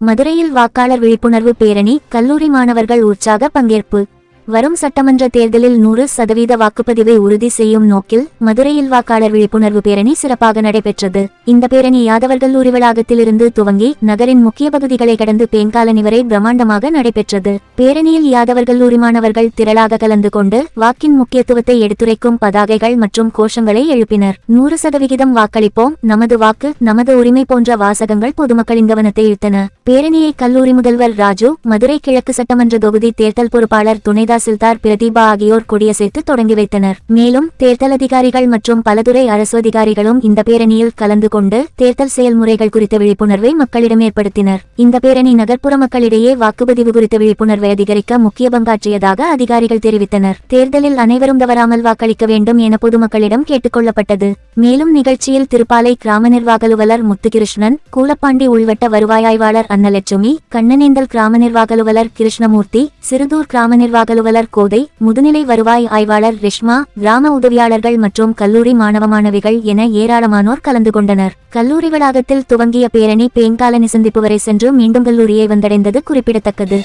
மதுரையில் வாக்காளர் விழிப்புணர்வு பேரணி, கல்லூரி மாணவர்கள் உற்சாக பங்கேற்பு. வரும் சட்டமன்ற தேர்தலில் 100% வாக்குப்பதிவை உறுதி செய்யும் நோக்கில் மதுரையில் வாக்காளர் விழிப்புணர்வு பேரணி சிறப்பாக நடைபெற்றது. இந்த பேரணி யாதவர் கல்லூரி வளாகத்திலிருந்து துவங்கி நகரின் முக்கிய பகுதிகளை கடந்து பேங்காலனி வரை பிரம்மாண்டமாக நடைபெற்றது. பேரணியில் யாதவர் கல்லூரி மாணவர்கள் திரளாக கலந்து கொண்டு வாக்கின் முக்கியத்துவத்தை எடுத்துரைக்கும் பதாகைகள் மற்றும் கோஷங்களை எழுப்பினர். 100% வாக்களிப்போம், நமது வாக்கு நமது உரிமை போன்ற வாசகங்கள் பொதுமக்களின் கவனத்தை இழுத்தன. பேரணியை கல்லூரி முதல்வர் ராஜு, மதுரை கிழக்கு சட்டமன்ற தொகுதி தேர்தல் பொறுப்பாளர் துணைதா சில்தார் பிரதீபா ஆகியோர் கொடியசைத்து தொடங்கி வைத்தனர். மேலும் தேர்தல் அதிகாரிகள் மற்றும் பலதுறை அரசு அதிகாரிகளும் இந்த பேரணியில் கலந்து கொண்டு தேர்தல் செயல்முறைகள் குறித்த விழிப்புணர்வை மக்களிடம் ஏற்படுத்தினர். இந்த பேரணி நகர்ப்புற மக்களிடையே வாக்குப்பதிவு குறித்த விழிப்புணர்வை அதிகரிக்க முக்கிய பங்காற்றியதாக அதிகாரிகள் தெரிவித்தனர். தேர்தலில் அனைவரும் தவறாமல் வாக்களிக்க வேண்டும் என பொதுமக்களிடம் கேட்டுக்கொள்ளப்பட்டது. மேலும் நிகழ்ச்சியில் திருப்பாலை கிராம நிர்வாக அலுவலர் முத்துகிருஷ்ணன், கூலப்பாண்டி உள்வட்ட வருவாய் ஆய்வாளர் அன்னலட்சுமி, கண்ணனேந்தல் கிராம நிர்வாக அலுவலர் கிருஷ்ணமூர்த்தி, சிறுதூர் கிராம நிர்வாக அலுவலர் கோதை, முதுநிலை வருவாய் ஆய்வாளர் ரிஷ்மா, கிராம உதவியாளர்கள் மற்றும் கல்லூரி மாணவ மாணவிகள் என ஏராளமானோர் கலந்து கொண்டனர். கல்லூரி வளாகத்தில் துவங்கிய பேரணி பேங்காலனி சந்திப்பு வரை சென்று மீண்டும் கல்லூரியை வந்தடைந்தது குறிப்பிடத்தக்கது.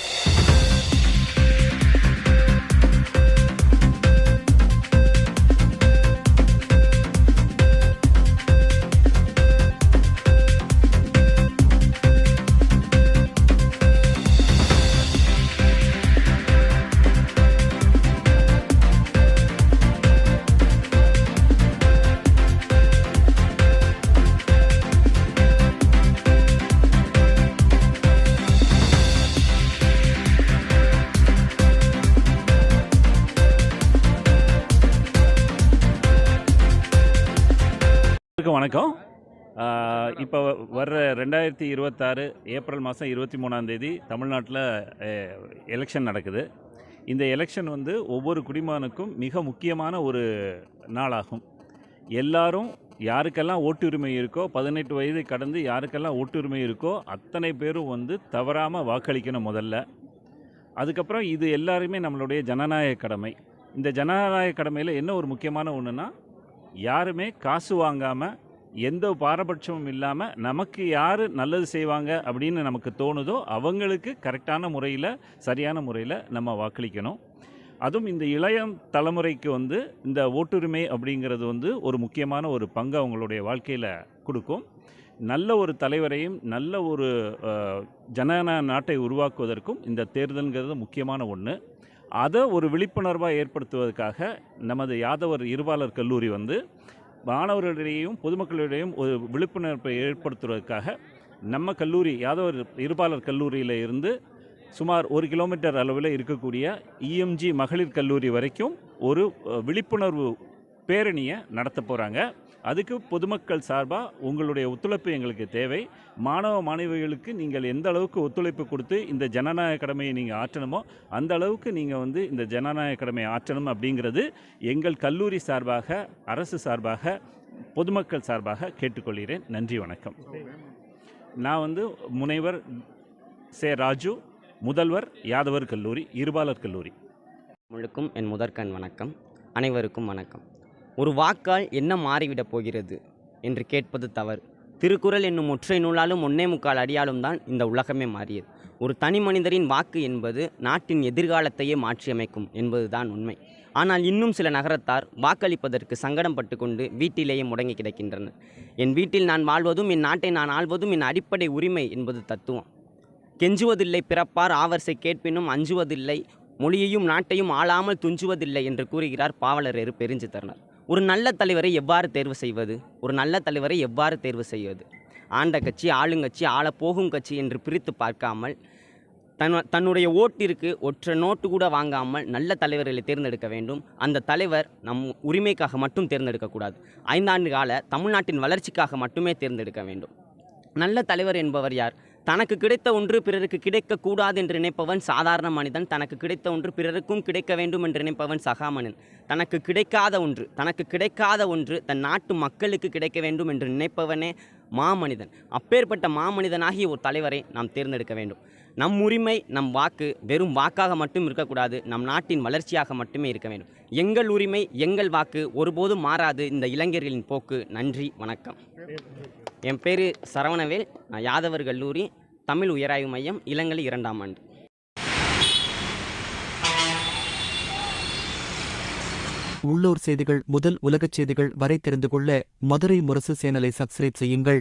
வணக்கம். இப்போ வர்ற 2026 ஏப்ரல் மாதம் 23 தமிழ்நாட்டில் எலெக்ஷன் நடக்குது. இந்த எலெக்ஷன் ஒவ்வொரு குடிமகனுக்கும் மிக முக்கியமான ஒரு நாளாகும். எல்லாரும் யாருக்கெல்லாம் ஓட்டுரிமை இருக்கோ, 18 வயதை கடந்து யாருக்கெல்லாம் ஓட்டுரிமை இருக்கோ அத்தனை பேரும் தவறாமல் வாக்களிக்கணும் முதல்ல. அதுக்கப்புறம் இது எல்லாருமே நம்மளுடைய ஜனநாயக கடமை. இந்த ஜனநாயக கடமையில் என்ன ஒரு முக்கியமான ஒன்றுனா, யாருமே காசு வாங்காமல் எந்த பாரபட்சமும் இல்லாமல் நமக்கு யார் நல்லது செய்வாங்க அப்படின்னு நமக்கு தோணுதோ அவங்களுக்கு கரெக்டான முறையில், சரியான முறையில் நம்ம வாக்களிக்கணும். அதுவும் இந்த இளைய தலைமுறைக்கு இந்த ஓட்டுரிமை அப்படிங்கிறது ஒரு முக்கியமான ஒரு பங்கு அவங்களுடைய வாழ்க்கையில் கொடுக்கும். நல்ல ஒரு தலைவரையும் நல்ல ஒரு ஜனநாயக நாட்டை உருவாக்குவதற்கும் இந்த தேர்தல்ங்கிறது முக்கியமான ஒன்று. அதை ஒரு விழிப்புணர்வாக ஏற்படுத்துவதற்காக நமது யாதவர் இருபாலர் கல்லூரி மாணவர்களிடையும் பொதுமக்களிடையும் ஒரு விழிப்புணர்வை ஏற்படுத்துவதற்காக நம்ம கல்லூரி யாதவர் இருபாலர் கல்லூரியில் இருந்து சுமார் 1 கிலோமீட்டர் அளவில் இருக்கக்கூடிய இஎம்ஜி மகளிர் கல்லூரி வரைக்கும் ஒரு விழிப்புணர்வு பேரணியை நடத்த போகிறாங்க. அதுக்கு பொதுமக்கள் சார்பாக உங்களுடைய ஒத்துழைப்பு எங்களுக்கு தேவை. மாணவ மாணவிகளுக்கு நீங்கள் எந்த அளவுக்கு ஒத்துழைப்பு கொடுத்து இந்த ஜனநாயக கடமையை நீங்கள் ஆற்றணுமோ அந்த அளவுக்கு நீங்கள் இந்த ஜனநாயக கடமையை ஆற்றணும் அப்படிங்கிறது எங்கள் கல்லூரி சார்பாக, அரசு சார்பாக, பொதுமக்கள் சார்பாக கேட்டுக்கொள்கிறேன். நன்றி, வணக்கம். நான் முனைவர் சே ராஜு, முதல்வர் யாதவர் கல்லூரி, இருபாலர் கல்லூரி. முழுக்கும் என் முதற்கண் வணக்கம். அனைவருக்கும் வணக்கம். ஒரு வாக்கால் என்ன மாறிவிடப் போகிறது என்று கேட்பது தவறு. திருக்குறள் என்னும் ஒற்றை நூலாலும் 1.25 அடியாலும் தான் இந்த உலகமே மாறியது. ஒரு தனி மனிதரின் வாக்கு என்பது நாட்டின் எதிர்காலத்தையே மாற்றியமைக்கும் என்பதுதான் உண்மை. ஆனால் இன்னும் சில நகரத்தார் வாக்களிப்பதற்கு சங்கடம் பட்டு கொண்டு வீட்டிலேயே முடங்கி கிடக்கின்றனர். என் வீட்டில் நான் வாழ்வதும் என் நாட்டை நான் ஆள்வதும் என் அடிப்படை உரிமை என்பது தத்துவம். கெஞ்சுவதில்லை பிறப்பார், ஆவர்சை கேட்பினும் அஞ்சுவதில்லை, மொழியையும் நாட்டையும் ஆளாமல் துஞ்சுவதில்லை என்று கூறுகிறார் பாவலரேறு பெருஞ்சித்திரனார். ஒரு நல்ல தலைவரை எவ்வாறு தேர்வு செய்வது? ஒரு நல்ல தலைவரை எவ்வாறு தேர்வு செய்வது? ஆண்ட கட்சி, ஆளுங்கட்சி, ஆளப்போகும் கட்சி என்று பிரித்து பார்க்காமல், தன்னுடைய ஓட்டிற்கு ஒற்றை நோட்டு கூட வாங்காமல் நல்ல தலைவர்களை தேர்ந்தெடுக்க வேண்டும். அந்த தலைவர் நம் உரிமைக்காக மட்டும் தேர்ந்தெடுக்கக்கூடாது. 5 ஆண்டு கால தமிழ்நாட்டின் வளர்ச்சிக்காக மட்டுமே தேர்ந்தெடுக்க வேண்டும். நல்ல தலைவர் என்பவர் யார்? தனக்கு கிடைத்த ஒன்று பிறருக்கு கிடைக்கக்கூடாது என்று நினைப்பவன் சாதாரண மனிதன். தனக்கு கிடைத்த ஒன்று பிறருக்கும் கிடைக்க வேண்டும் என்று நினைப்பவன் சகாமனிதன். தனக்கு கிடைக்காத ஒன்று தன் நாட்டு மக்களுக்கு கிடைக்க வேண்டும் என்று நினைப்பவனே மாமனிதன். அப்பேற்பட்ட மாமனிதனாகிய ஒரு தலைவரை நாம் தேர்ந்தெடுக்க வேண்டும். நம் உரிமை, நம் வாக்கு வெறும் வாக்காக மட்டும் இருக்கக்கூடாது, நம் நாட்டின் வளர்ச்சியாக மட்டுமே இருக்க வேண்டும். எங்கள் உரிமை, எங்கள் வாக்கு ஒருபோதும் மாறாது இந்த இளைஞர்களின் போக்கு. நன்றி, வணக்கம். என் பேர் சரவணவேல். நான் யாதவர் கல்லூரி தமிழ் உயராய்வு மையம், இளங்கலை 2ஆம் ஆண்டு. உள்ளூர் செய்திகள் முதல் உலகச் செய்திகள் வரை தெரிந்து கொள்ள மதுரை முரசு சேனலை சப்ஸ்கிரைப் செய்யுங்கள்.